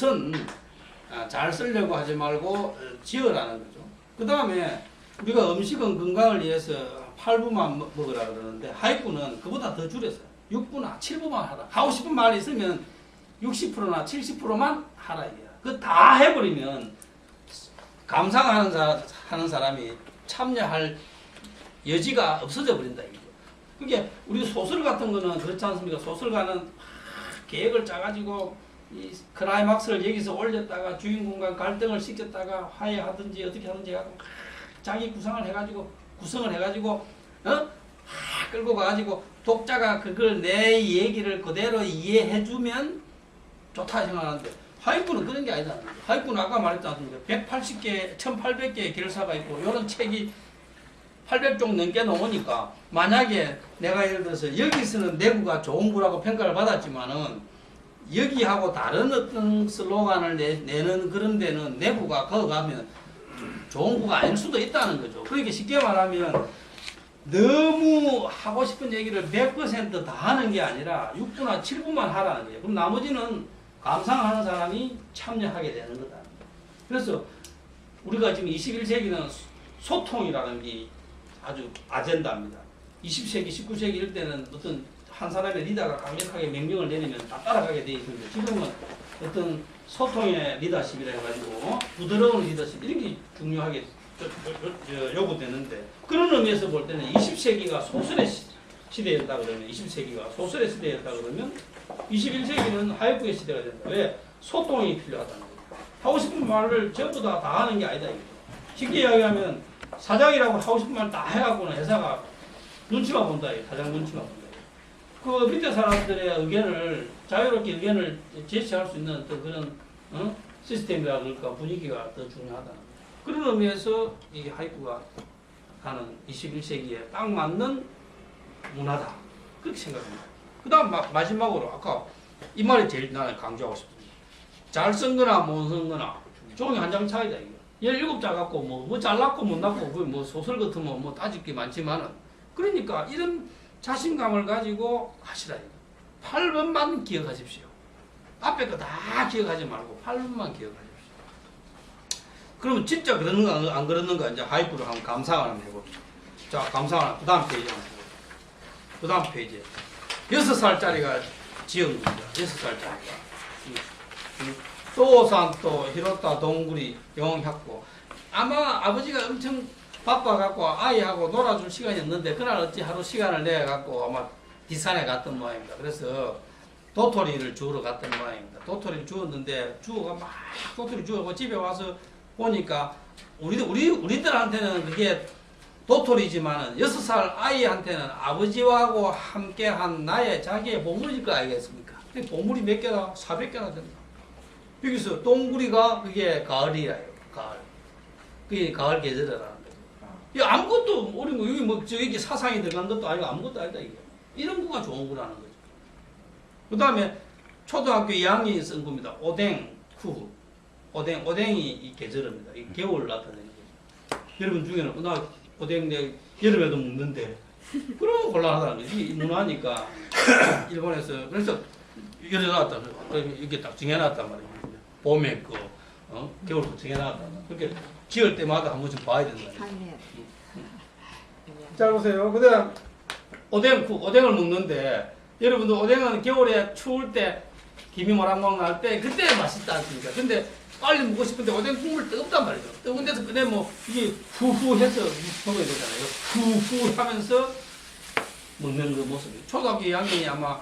우선 잘 쓰려고 하지 말고 지으라는 거죠. 그 다음에 우리가 음식은 건강을 위해서 8부만 먹으라 그러는데 하이쿠는 그보다 더 줄였어요. 6부나 7부만 하라. 하고 싶은 말이 있으면 60%나 70%만 하라 이게요. 그거 다 해버리면 감상하는 사람이 참여할 여지가 없어져 버린다 이거죠. 그게 우리 소설 같은 거는 그렇지 않습니까? 소설가는 계획을 짜가지고 이 클라이막스를 여기서 올렸다가 주인공과 갈등을 시켰다가 화해하든지 어떻게 하든지 해가지고 자기 구성을 해가지고 끌고 가가지고 독자가 그걸 내 얘기를 그대로 이해해주면 좋다 생각하는데 하이쿠는 그런 게 아니다. 하이쿠는 아까 말했지 않습니까? 180개, 1800개의 결사가 있고 이런 책이 800종 넘게 나오니까 만약에 내가 예를 들어서 여기서는 내부가 좋은 구라고 평가를 받았지만은 여기하고 다른 어떤 슬로건을 내는 그런 데는 내부가 거기 가면 좋은 구가 아닐 수도 있다는 거죠. 그러니까 쉽게 말하면 너무 하고 싶은 얘기를 100% 다 하는 게 아니라 6부나 7부만 하라는 거예요. 그럼 나머지는 감상하는 사람이 참여하게 되는 거다. 그래서 우리가 지금 21세기는 소통이라는 게 아주 아젠다입니다. 20세기, 19세기 이럴 때는 어떤 한 사람의 리더가 강력하게 명령을 내리면 다 따라가게 돼 있는데 지금은 어떤 소통의 리더십이라 해가지고 부드러운 리더십 이런 게 중요하게 요구되는데 그런 의미에서 볼 때는 20세기가 소설의 시대였다 그러면 20세기가 소설의 시대였다 그러면 21세기는 하이쿠의 시대가 된다. 왜? 소통이 필요하다는 거예요. 하고 싶은 말을 전부 다 하는 게 아니다. 이거죠. 쉽게 이야기하면 사장이라고 하고 싶은 말 다 해갖고는 회사가 눈치만 본다. 사장 눈치만 본다. 그 밑에 사람들의 의견을 자유롭게 의견을 제시할 수 있는 어떤 그런 시스템이라 그럴까 분위기가 더 중요하다. 그런 의미에서 이 하이쿠가 하는 21세기에 딱 맞는 문화다. 그렇게 생각합니다. 그 다음 마지막으로 아까 이 말이 제일 나는 강조하고 싶습니다. 잘 쓴 거나 못 쓴 거나 종이 한 장 차이다. 이거. 17자 갖고 뭐 잘났고 못났고 뭐 소설 같으면 뭐 따질 게 많지만은 그러니까 이런 자신감을 가지고 하시라. 8번만 기억하십시오. 앞에 거 다 기억하지 말고 8번만 기억하십시오. 그러면 진짜 그러는가 안 그러는가 이제 하이쿠를 한번 감상을 한번 해봅시다. 자, 감상을 그 다음 페이지 한번 해봅시다. 그 다음 페이지에 6살짜리가 지은 겁니다. 6살짜리가. 소산또 히로타 동구리 영학고 아마 아버지가 엄청 바빠갖고 아이하고 놀아줄 시간이 없는데 그날 어찌 하루 시간을 내갖고 아마 디산에 갔던 모양입니다. 그래서 도토리를 주우러 갔던 모양입니다. 도토리를 주웠는데 도토리 주우고 집에 와서 보니까 우리들한테는 그게 도토리지만은 6살 아이한테는 아버지하고 함께한 나의 자기의 보물일 거 아니겠습니까? 보물이 몇 개나? 400개나 된다. 여기서 동구리가 그게 가을이라요. 가을. 그게 가을 계절이라는 거죠. 이 아무것도 어린 거 여기 뭐 저기 사상이 들어간 것도 아니고 아무것도 아니다 이게. 이런 거가 좋은 거라는 거죠. 그 다음에 초등학교 2학년이 쓴 겁니다. 오뎅 쿠. 오뎅이 이 계절입니다. 이 겨울 나타내는 거죠. 여러분 중에는 나 오뎅 내 여름에도 먹는데 그러면 곤란하다는 거지. 이 문화니까 일본에서 그래서 여기 나왔다. 이렇게 딱 정해놨단 말이에요. 봄에 거, 겨울 거 정해놨다. 그렇게 지을 때마다 한 번씩 봐야 된다. 자 보세요. 그다음 오뎅을 먹는데 여러분들 오뎅은 겨울에 추울 때 김이 모락모락 날 때 그때 맛있다 않습니까? 근데 빨리 먹고 싶은데 오뎅 국물 뜨겁단 말이죠. 뜨거운 데서 그래 뭐 이게 후후해서 먹어야 되잖아요. 후후하면서 먹는 그 모습이. 초등학교 2학년이 아마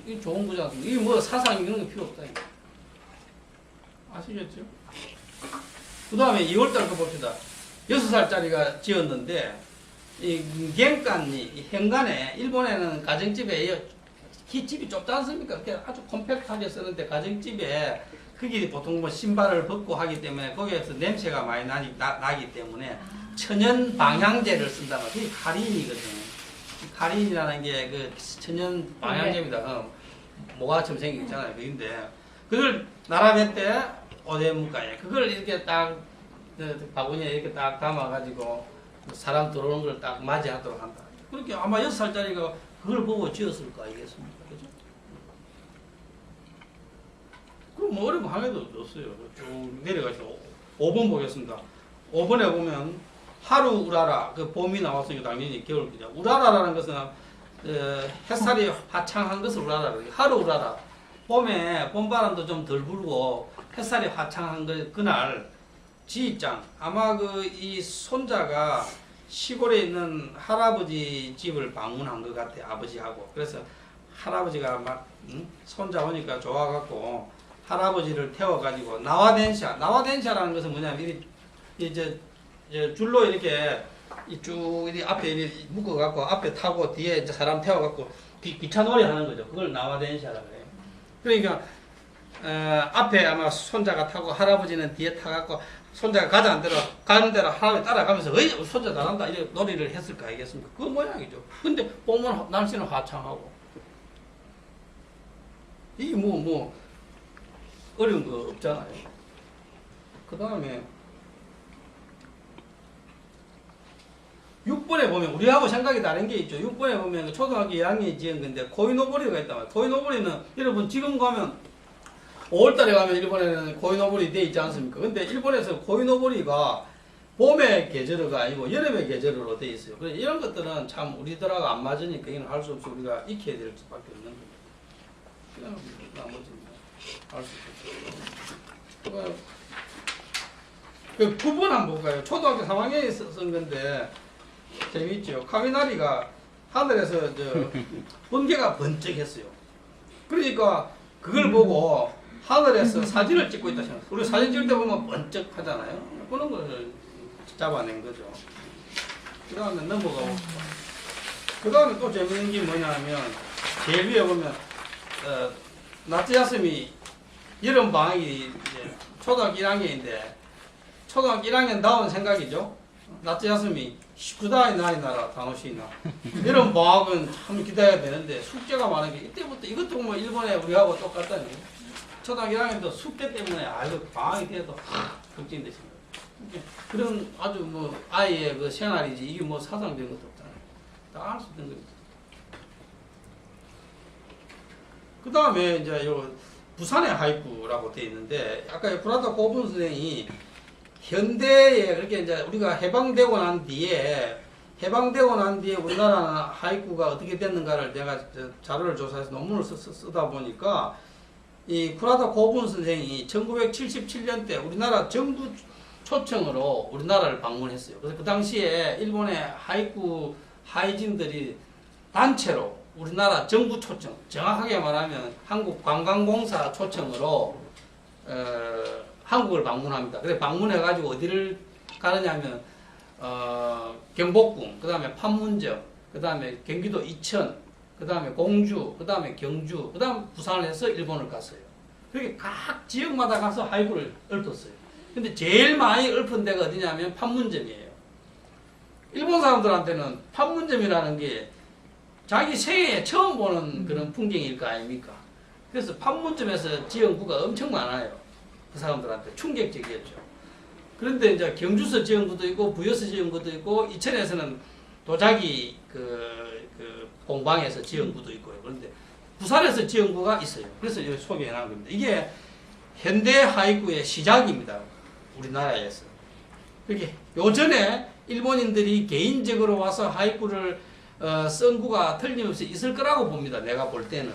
이게 좋은 거지 않습니까? 이게 뭐 사상 이런 거 필요 없다. 이거. 아시겠죠? 그 다음에 2월달 거 봅시다. 6살짜리가 지었는데 이玄関이 현관에 일본에는 가정집에 집이 좁지 않습니까? 아주 컴팩트하게 쓰는데 가정집에 거기 보통 뭐 신발을 벗고 하기 때문에 거기에서 냄새가 많이 나기 때문에 천연 방향제를 쓴단 말이에요. 그게 카린이거든요. 카린이라는 게 그 천연 방향제입니다. 모가처럼 생긴 게 있잖아요. 그런데 그걸 나라배 때 오뎅무가에 그걸 이렇게 딱 바구니에 이렇게 딱 담아가지고 사람 들어오는 걸 딱 맞이하도록 한다. 그렇게 아마 6살짜리가 그걸 보고 지었을 거 아니겠습니까? 그죠? 그럼 뭐 어려운 거 하나도 없어요. 쭉 내려가서 5번 보겠습니다. 5번에 보면 하루 우라라, 그 봄이 나왔으니까 당연히 겨울이죠. 우라라라는 것은 햇살이 화창한 것을 우라라. 하루 우라라. 봄에 봄바람도 좀 덜 불고 햇살이 화창한 그날 지입장, 아마 이 손자가 시골에 있는 할아버지 집을 방문한 것 같아, 아버지하고. 그래서 할아버지가 막 손자 오니까 좋아갖고 할아버지를 태워가지고 나와덴샤라는 것은 뭐냐면 이제 줄로 이렇게 쭉 앞에 이렇게 묶어갖고 앞에 타고 뒤에 이제 사람 태워갖고 기차놀이 하는 거죠. 그걸 나와덴샤라고 해요. 그러니까 앞에 아마 손자가 타고 할아버지는 뒤에 타갖고 손자가 가는 대로 할아버지 따라가면서 어이 손자 잘한다 이렇게 놀이를 했을까 알겠습니까? 그 모양이죠. 근데 보면 날씨는 화창하고 이게 뭐 어려운 거 없잖아요. 그 다음에 6번에 보면 우리하고 생각이 다른 게 있죠. 6번에 보면 초등학교 2학년이 지은 건데 고이노보리가 있단 말이에요. 고이노보리는 여러분 지금 가면 5월달에 가면 일본에는 고이노보리 돼 있지 않습니까? 근데 일본에서 고이노보리가 봄의 계절어가 아니고 여름의 계절어로 돼 있어요. 그래서 이런 것들은 참 우리들하고 안 맞으니까 이건 할 수 없이 우리가 익혀야 될 수밖에 없는 거예요. 그냥 나머지는 할 수 없어요. 그 9번 한번 볼까요? 초등학교 3학년에 쓴 건데 재밌죠. 카미나리가 하늘에서 번개가 번쩍했어요. 그러니까 그걸 보고 하늘에서 사진을 찍고 있다 생각해요. 우리 사진 찍을 때 보면 번쩍하잖아요. 그런 걸 잡아낸 거죠. 그 다음에 넘어가고 그 다음에 또 재밌는 게 뭐냐면 제일 위에 보면 나츠야스미 여름 방학이 이제 초등학교 1학년인데 초등학교 1학년 다운 생각이죠. 나츠야스미 시쿠다이 나이 나라 다노시나 여름 방학은 참 기다려야 되는데 숙제가 많은 게 이때부터 이것도 뭐 일본에 우리하고 똑같다니 초등학교 1학년도 숙제 때문에 이거 방학이 돼도 걱정이 되십니다. 그런 아주 뭐 아이의 그 생활이지 이게 뭐 사상적인 것도 없잖아요. 다 알 수 있는 거죠. 그 다음에 이제 요 부산의 하이쿠라고 되어 있는데 아까 브라더 고분 선생이 현대에 그렇게 이제 우리가 해방되고 난 뒤에 우리나라 하이쿠가 어떻게 됐는가를 내가 자료를 조사해서 논문을 쓰다 보니까 이 쿠라다 고분 선생이 1977년 때 우리나라 정부 초청으로 우리나라를 방문했어요. 그래서 그 당시에 일본의 하이쿠 하이진들이 단체로 우리나라 정부 초청, 정확하게 말하면 한국관광공사 초청으로 한국을 방문합니다. 그래서 방문해가지고 어디를 가느냐면 경복궁, 그 다음에 판문점, 그 다음에 경기도 이천, 그 다음에 공주, 그 다음에 경주, 그 다음 부산을 해서 일본을 갔어요. 그렇게 각 지역마다 가서 하이쿠를 읊었어요. 근데 제일 많이 읊은 데가 어디냐면 판문점이에요. 일본 사람들한테는 판문점이라는 게 자기 생애에 처음 보는 그런 풍경일 거 아닙니까? 그래서 판문점에서 지은 구가 엄청 많아요. 그 사람들한테 충격적이었죠. 그런데 이제 경주서 지은 구도 있고 부여서 지은 구도 있고 이천에서는 도자기 그 공방에서 지은 구도 있고요. 그런데 부산에서 지은 구가 있어요. 그래서 여기 소개해 놓은 겁니다. 이게 현대 하이쿠의 시작입니다. 우리나라에서. 그게 요전에 일본인들이 개인적으로 와서 하이쿠를 쓴 구가 틀림없이 있을 거라고 봅니다. 내가 볼 때는.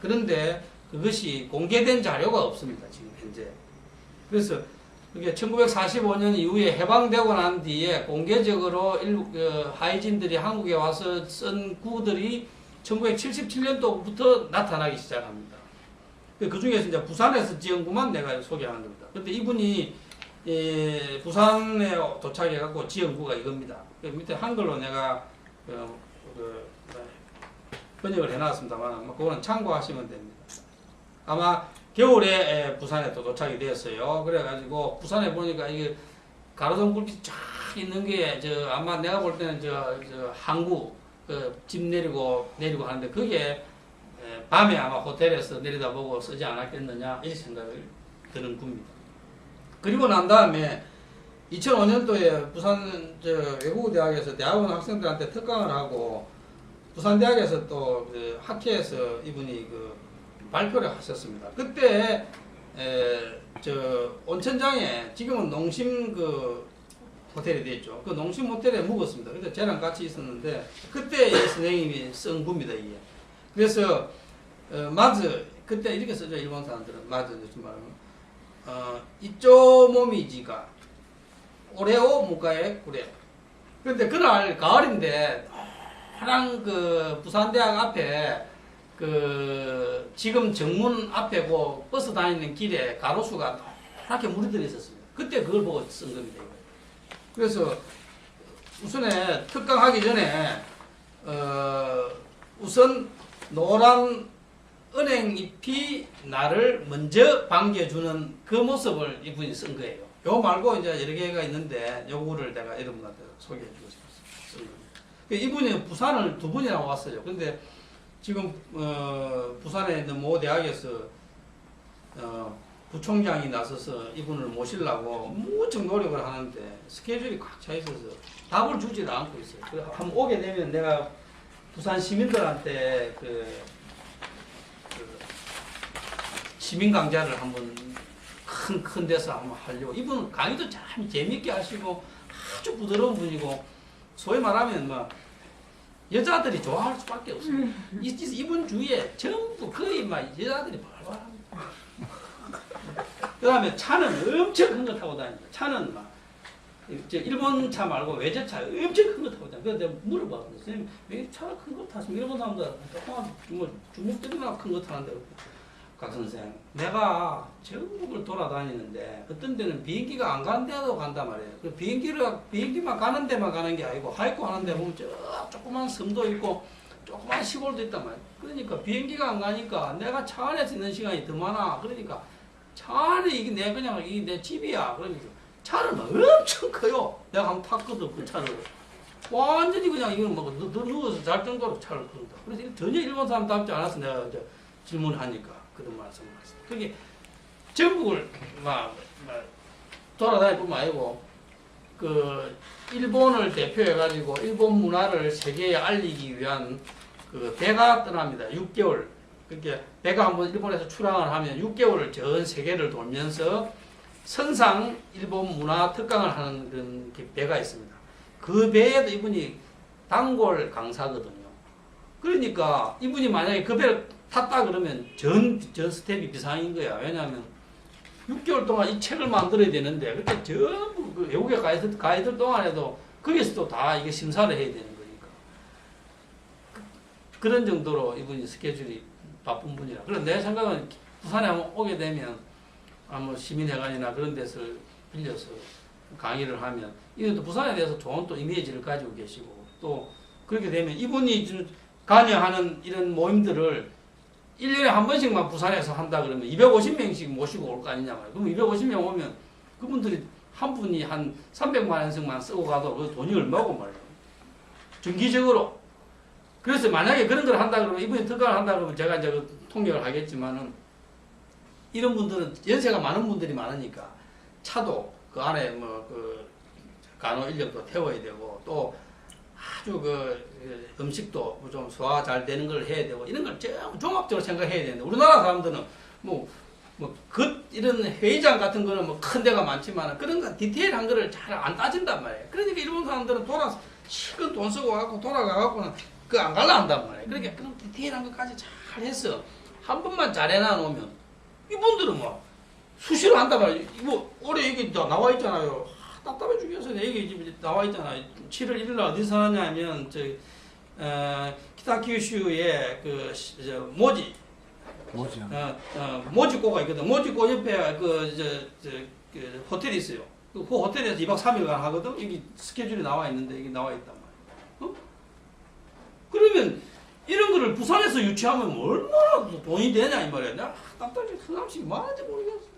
그런데 그것이 공개된 자료가 없습니다. 지금 현재. 그래서 그게 1945년 이후에 해방되고 난 뒤에 공개적으로 하이진들이 한국에 와서 쓴 구들이 1977년도부터 나타나기 시작합니다. 그 중에서 이제 부산에서 지은 구만 내가 소개하는 겁니다. 그런데 이분이 부산에 도착해갖고 지은 구가 이겁니다. 그 밑에 한글로 내가 번역을 해놨습니다만 그거는 참고하시면 됩니다. 아마 겨울에 부산에 또 도착이 되었어요. 그래가지고 부산에 보니까 이게 가로등 불빛 쫙 있는 게 아마 내가 볼 때는 항구 집 내리고 하는데 그게 밤에 아마 호텔에서 내려다보고 쓰지 않았겠느냐 이 생각을 드는 겁니다. 그리고 난 다음에 2005년도에 부산 외국어대학에서 대학원 학생들한테 특강을 하고 부산대학에서 또 학회에서 이분이 발표를 하셨습니다. 그때 저 온천장에 지금은 농심 그 호텔이 됐죠. 그 농심 호텔에 묵었습니다. 근데 저랑 같이 있었는데 그때 이 선생님이 쓴 부입니다 이게. 그래서 마즈 그때 이렇게 써져 일본 사람들은 마즈 말하면 이쪽 몸이지가 오레오 무가에 구레. 그런데 그날 가을인데 파랑 그 부산대학 앞에 그 지금 정문 앞에 그 버스 다니는 길에 가로수가 이렇게 물이 들어 있었습니다. 그때 그걸 보고 쓴 겁니다. 그래서 우선에 특강하기 전에 우선 노란 은행잎이 나를 먼저 반겨주는 그 모습을 이분이 쓴 거예요. 요 말고 이제 여러 개가 있는데 요거를 내가 여러분한테 소개해주고 싶었어요. 이분이 부산을 두 번이나 왔어요. 근데 지금 부산에 있는 모 대학에서 부총장이 나서서 이분을 모시려고 무척 노력을 하는데 스케줄이 꽉 차 있어서 답을 주지를 않고 있어요. 그래서 한번 오게 되면 내가 부산 시민들한테 그 시민 강좌를 한번 큰 데서 한번 하려고. 이분은 강의도 참 재밌게 하시고 아주 부드러운 분이고 소위 말하면 뭐 여자들이 좋아할 수밖에 없어요. 이분 주위에 전부 거의 막 여자들이 발발합니다. 그 다음에 차는 엄청 큰 거 타고 다닙니다. 차는 막 일본 차 말고 외제차 엄청 큰 거 타고 다닙니다. 그래서 내가 물어봤거든요. 선생님 왜 차가 큰 거 타십니까? 일본 사람들 조그만 주먹들이나 큰 거 타는데 각 선생 내가 전국을 돌아다니는데 어떤 데는 비행기가 안 가는 데도 간단 말이에요. 그 비행기만 가는 데만 가는 게 아니고 하이쿠 하는 데 보면 저 조그만 섬도 있고 조그만 시골도 있단 말이에요. 그러니까 비행기가 안 가니까 내가 차 안에서 있는 시간이 더 많아. 그러니까 차 안에 이게 내 집이야. 그러니까 차를 막 엄청 커요. 내가 한번 탔거든 그 차를. 완전히 그냥 이건 뭐 누워서 잘 정도로 차를 끄는다. 그래서 전혀 일본 사람답지 않아서 내가 이제 질문을 하니까 그런 말씀을 하셨습니다. 그게 전국을 막 돌아다닐 뿐만 아니고 그 일본을 대표해 가지고 일본 문화를 세계에 알리기 위한 그 배가 떠납니다. 6개월. 그렇게 배가 한번 일본에서 출항을 하면 6개월을 전 세계를 돌면서 선상 일본 문화 특강을 하는 그런 배가 있습니다. 그 배에도 이분이 단골 강사거든요. 그러니까 이분이 만약에 그 배를 탔다 그러면 전 스텝이 비상인 거야. 왜냐하면 6개월 동안 이 책을 만들어야 되는데 그때 전부 그 외국에 가 있을 동안에도 거기서도 다 이게 심사를 해야 되는 거니까. 그런 정도로 이분이 스케줄이 바쁜 분이라. 그래서 내 생각은 부산에 한번 오게 되면 뭐 시민회관이나 그런 데서 빌려서 강의를 하면 이분도 부산에 대해서 좋은 또 이미지를 가지고 계시고 또 그렇게 되면 이분이 관여하는 이런 모임들을 1년에 한 번씩만 부산에서 한다 그러면 250명씩 모시고 올 거 아니냐 말이에요. 그럼 250명 오면 그분들이 한 분이 한 300만 원씩만 쓰고 가도 그 돈이 얼마고 말이에요. 정기적으로. 그래서 만약에 그런 걸 한다 그러면 이분이 특강을 한다 그러면 제가 이제 그 통역을 하겠지만은 이런 분들은 연세가 많은 분들이 많으니까 차도 그 안에 뭐 그 간호 인력도 태워야 되고 또 아주 그 음식도 좀 소화 잘 되는 걸 해야 되고 이런 걸 종합적으로 생각해야 되는데 우리나라 사람들은 이런 회의장 같은 거는 뭐 큰 데가 많지만 그런 거 디테일한 거를 잘 안 따진단 말이에요. 그러니까 일본 사람들은 실컷 돈 쓰고 가고 돌아가갖고는 그 안 갈라 한단 말이에요. 그러니까 그런 디테일한 것까지 잘 해서 한 번만 잘 해놔 놓으면 이분들은 뭐 수시로 한단 말이에요. 뭐 올해 이게 나와 있잖아요. 답답해 죽겠어요. 여기 나와 있잖아요. 7월 1일 날 어디서 하냐면 키타큐슈에 그 모지고가 있거든. 모지고 옆에 그 호텔이 있어요. 그 호텔에서 2박 3일간 하거든. 여기 스케줄이 나와 있는데 여기 나와 있단 말이에요. 그러면 이런 거를 부산에서 유치하면 얼마나 돈이 되냐 이 말이야. 나 답답해. 그 값이 많은지 모르겠어.